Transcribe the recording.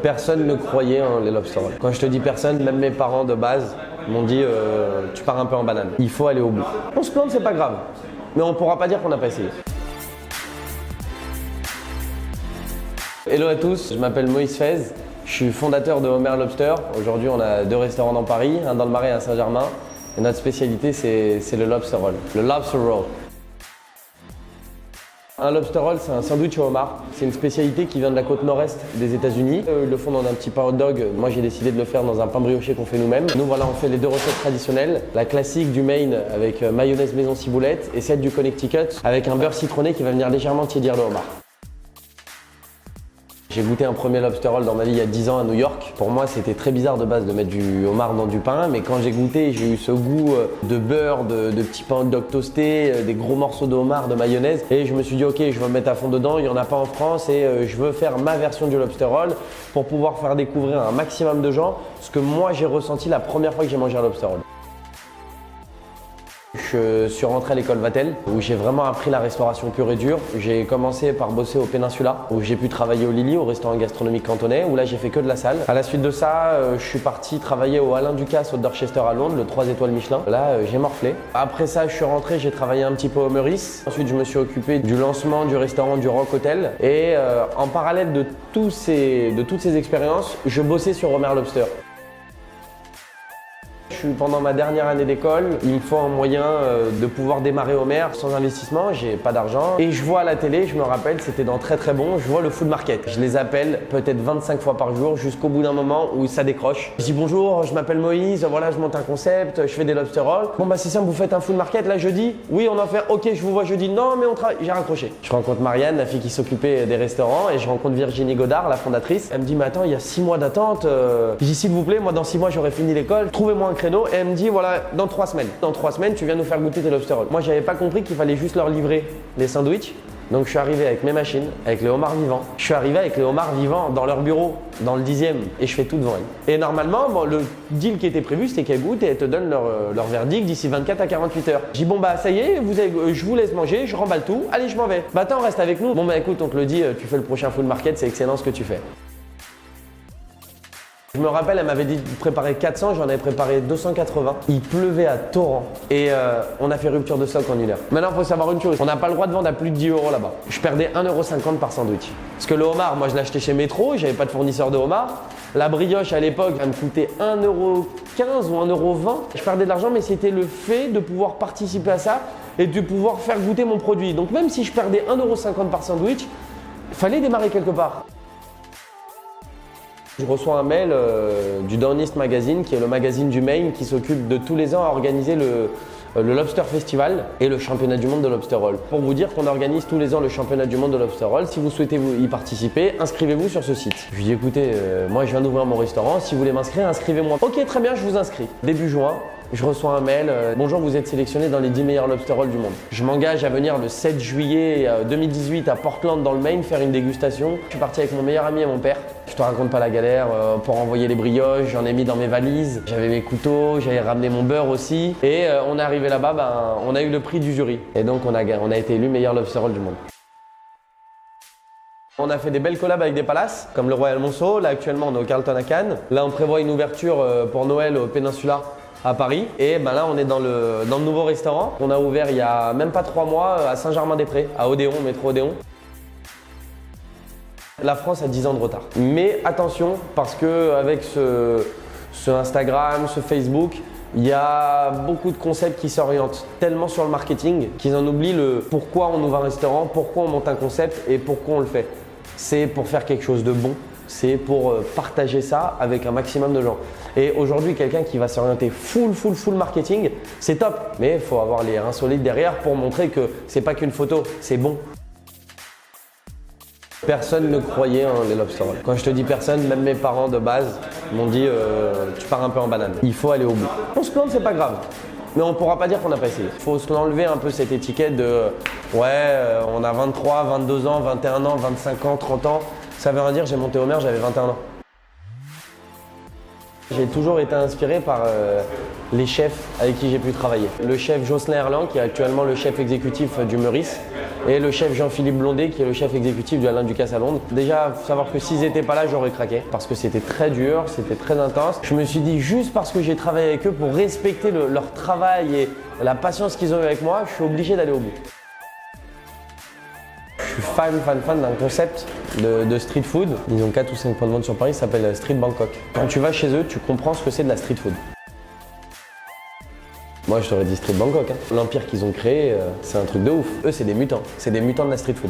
Personne ne croyait en les lobster rolls. Quand je te dis personne, même mes parents de base m'ont dit tu pars un peu en banane. Il faut aller au bout. On se plante, c'est pas grave. Mais on pourra pas dire qu'on n'a pas essayé. Hello à tous, je m'appelle Moïse Fez. Je suis fondateur de Homer Lobster. Aujourd'hui, on a 2 restaurants dans Paris, un dans le Marais et un à Saint-Germain. Et notre spécialité, c'est le lobster roll. Le lobster roll. Un lobster roll, c'est un sandwich au homard. C'est une spécialité qui vient de la côte nord-est des États-Unis. Ils le font dans un petit pain hot dog. Moi, j'ai décidé de le faire dans un pain brioché qu'on fait nous-mêmes. Nous, voilà, on fait les 2 recettes traditionnelles. La classique du Maine avec mayonnaise maison ciboulette et celle du Connecticut avec un beurre citronné qui va venir légèrement tiédir le homard. J'ai goûté un premier lobster roll dans ma vie il y a 10 ans à New York. Pour moi, c'était très bizarre de base de mettre du homard dans du pain, mais quand j'ai goûté, j'ai eu ce goût de beurre, de petits pains hot dog toastés, des gros morceaux de homard, de mayonnaise. Et je me suis dit, ok, je vais me mettre à fond dedans, il n'y en a pas en France et je veux faire ma version du lobster roll pour pouvoir faire découvrir à un maximum de gens ce que moi j'ai ressenti la première fois que j'ai mangé un lobster roll. Je suis rentré à l'école Vatel où j'ai vraiment appris la restauration pure et dure. J'ai commencé par bosser au Péninsula où j'ai pu travailler au Lily, au restaurant gastronomique cantonais où là j'ai fait que de la salle. À la suite de ça, je suis parti travailler au Alain Ducasse au Dorchester à Londres, le 3 étoiles Michelin. Là j'ai morflé. Après ça, je suis rentré, j'ai travaillé un petit peu au Meurice. Ensuite, je me suis occupé du lancement du restaurant du Rock Hotel. Et en parallèle de toutes ces expériences, je bossais sur Homer Lobster. Pendant ma dernière année d'école, il me faut un moyen de pouvoir démarrer Homer sans investissement, j'ai pas d'argent. Et je vois à la télé, je me rappelle, c'était dans Très Très Bon, je vois le food market. Je les appelle peut-être 25 fois par jour jusqu'au bout d'un moment où ça décroche. Je dis bonjour, je m'appelle Moïse, voilà, je monte un concept, je fais des lobster rolls. Bon bah c'est simple, vous faites un food market là jeudi? Oui, on en fait, ok, je vous vois jeudi. Non mais on travaille, j'ai raccroché. Je rencontre Marianne, la fille qui s'occupait des restaurants, et je rencontre Virginie Godard, la fondatrice. Elle me dit mais attends, il y a 6 mois d'attente. Je dis s'il vous plaît, moi dans 6 mois j'aurai fini l'école, trouvez-moi un créneau. Et elle me dit voilà, dans 3 semaines. Dans 3 semaines, tu viens nous faire goûter tes lobster rolls. Moi, j'avais pas compris qu'il fallait juste leur livrer les sandwichs. Donc, je suis arrivé avec mes machines, avec les homards vivants. Je suis arrivé avec les homards vivants dans leur bureau, dans le 10e, et je fais tout devant elles. Et normalement, bon, le deal qui était prévu, c'était qu'elles goûtent et elles te donnent leur verdict d'ici 24 à 48 heures. Je dis bon bah ça y est, je vous laisse manger, je remballe tout, allez je m'en vais. Bah attends, reste avec nous. Bon bah écoute, on te le dit, tu fais le prochain food market, c'est excellent ce que tu fais. Je me rappelle, elle m'avait dit de préparer 400, j'en avais préparé 280. Il pleuvait à torrent et on a fait rupture de stock en 1 heure. Maintenant, il faut savoir une chose, on n'a pas le droit de vendre à plus de 10 € là-bas. Je perdais 1,50 € par sandwich. Parce que le homard, moi je l'achetais chez Métro, j'avais pas de fournisseur de homard. La brioche à l'époque, elle me coûtait 1,15 € ou 1,20 €. Je perdais de l'argent, mais c'était le fait de pouvoir participer à ça et de pouvoir faire goûter mon produit. Donc même si je perdais 1,50 € par sandwich, il fallait démarrer quelque part. Je reçois un mail du Down East Magazine, qui est le magazine du Maine qui s'occupe de tous les ans à organiser le Lobster Festival et le championnat du monde de Lobster Roll. Pour vous dire qu'on organise tous les ans le championnat du monde de Lobster Roll. Si vous souhaitez y participer, inscrivez-vous sur ce site. Je lui dis écoutez, moi je viens d'ouvrir mon restaurant, si vous voulez m'inscrire, inscrivez-moi. Ok, très bien, je vous inscris. Début juin, je reçois un mail, bonjour, vous êtes sélectionné dans les 10 meilleurs lobster rolls du monde. Je m'engage à venir le 7 juillet 2018 à Portland dans le Maine faire une dégustation. Je suis parti avec mon meilleur ami et mon père. Je te raconte pas la galère pour envoyer les brioches, j'en ai mis dans mes valises. J'avais mes couteaux, j'avais ramené mon beurre aussi. Et on est arrivé là-bas, on a eu le prix du jury. Et donc on a été élu meilleur lobster roll du monde. On a fait des belles collabs avec des palaces, comme le Royal Monceau. Là actuellement on est au Carlton à Cannes. Là on prévoit une ouverture pour Noël au Péninsula à Paris. Et ben là on est dans le nouveau restaurant. On a ouvert il y a même pas 3 mois à Saint-Germain-des-Prés, à Odéon, métro Odéon. La France a 10 ans de retard. Mais attention, parce que avec ce Instagram, ce Facebook, il y a beaucoup de concepts qui s'orientent tellement sur le marketing qu'ils en oublient le pourquoi on ouvre un restaurant, pourquoi on monte un concept et pourquoi on le fait. C'est pour faire quelque chose de bon, c'est pour partager ça avec un maximum de gens. Et aujourd'hui, quelqu'un qui va s'orienter full marketing, c'est top. Mais il faut avoir les reins solides derrière pour montrer que c'est pas qu'une photo, c'est bon. Personne ne croyait en les lobster rolls. Quand je te dis personne, même mes parents de base m'ont dit tu pars un peu en banane. Il faut aller au bout. On se plante, c'est pas grave. Mais on pourra pas dire qu'on n'a pas essayé. Il faut se l'enlever un peu cette étiquette de ouais, on a 23, 22 ans, 21 ans, 25 ans, 30 ans. Ça veut rien dire, j'ai monté Homer, j'avais 21 ans. J'ai toujours été inspiré par les chefs avec qui j'ai pu travailler. Le chef Jocelyn Herland, qui est actuellement le chef exécutif du Meurice, et le chef Jean-Philippe Blondet, qui est le chef exécutif du Alain Ducasse à Londres. Déjà, faut savoir que s'ils n'étaient pas là, j'aurais craqué parce que c'était très dur, c'était très intense. Je me suis dit, juste parce que j'ai travaillé avec eux, pour respecter leur travail et la patience qu'ils ont eu avec moi, je suis obligé d'aller au bout. Je suis fan d'un concept de street food. Ils ont 4 ou 5 points de vente sur Paris, ça s'appelle Street Bangkok. Quand tu vas chez eux, tu comprends ce que c'est de la street food. Moi, je t'aurais dit Street Bangkok. L'empire qu'ils ont créé, c'est un truc de ouf. Eux, c'est des mutants de la street food.